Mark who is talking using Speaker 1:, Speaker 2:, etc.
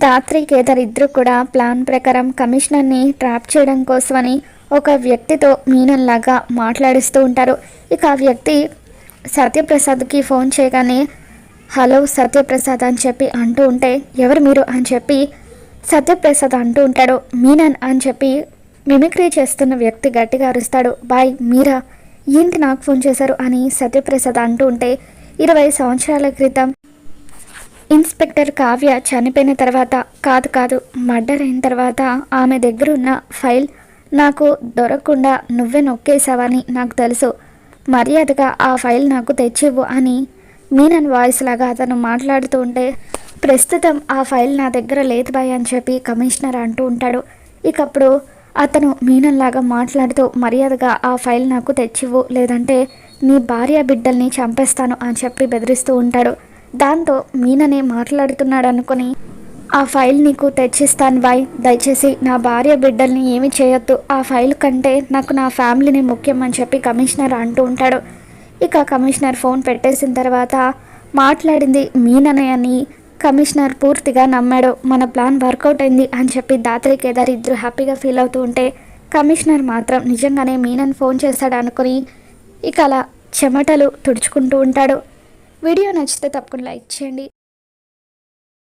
Speaker 1: దాత్రి కేదార్ ఇద్దరు కూడా ప్లాన్ ప్రకారం కమిషనర్ని ట్రాప్ చేయడం కోసమని ఒక వ్యక్తితో మీనల్లాగా మాట్లాడిస్తూ ఉంటారు. ఇక ఆ వ్యక్తి సత్యప్రసాద్కి ఫోన్ చేయగానే హలో సత్యప్రసాద్ అని చెప్పి అంటూ ఉంటే ఎవరు మీరు అని చెప్పి సత్యప్రసాద్ అంటూ ఉంటాడు. మీనన్ అని చెప్పి మిమిక్రీ చేస్తున్న వ్యక్తి గట్టిగా అరుస్తాడు. బాయ్ మీరా, ఏంటి నాకు ఫోన్ చేశారు అని సత్యప్రసాద్ అంటూ ఉంటే 20 సంవత్సరాల క్రితం ఇన్స్పెక్టర్ కావ్య చనిపోయిన తర్వాత కాదు మర్డర్ అయిన తర్వాత ఆమె దగ్గర ఉన్న ఫైల్ నాకు దొరకకుండా నువ్వే నొక్కేశావని నాకు తెలుసు, మర్యాదగా ఆ ఫైల్ నాకు తెచ్చివ్వు అని మీనన్ వాయిస్ లాగా అతను మాట్లాడుతూ ఉంటే ప్రస్తుతం ఆ ఫైల్ నా దగ్గర లేదు బాయ్ అని చెప్పి కమిషనర్ అంటూ ఉంటాడు. ఇకప్పుడు అతను మీనన్ లాగా మాట్లాడుతూ మర్యాదగా ఆ ఫైల్ నాకు తెచ్చివ్వు లేదంటే నీ భార్య బిడ్డల్ని చంపేస్తాను అని చెప్పి బెదిరిస్తూ ఉంటాడు. దాంతో మీననే మాట్లాడుతున్నాడు అనుకుని ఆ ఫైల్ నీకు తెచ్చిస్తాను బాయ్, దయచేసి నా భార్య బిడ్డల్ని ఏమి చేయొద్దు, ఆ ఫైల్ కంటే నాకు నా ఫ్యామిలీని ముఖ్యం అని చెప్పి కమిషనర్ అంటూ ఉంటాడు. ఇక కమిషనర్ ఫోన్ పెట్టేసిన తర్వాత మాట్లాడింది మీననే అని కమిషనర్ పూర్తిగా నమ్మాడు. మన ప్లాన్ వర్కౌట్ అయింది అని చెప్పి దాత్రి కేదార్ ఇద్దరు హ్యాపీగా ఫీల్ అవుతూ ఉంటే కమిషనర్ మాత్రం నిజంగానే మీనన్ ఫోన్ చేశాడు అనుకుని ఇక అలా చెమటలు తుడుచుకుంటూ ఉంటాడు. వీడియో నచ్చితే తప్పకుండా లైక్ చేయండి.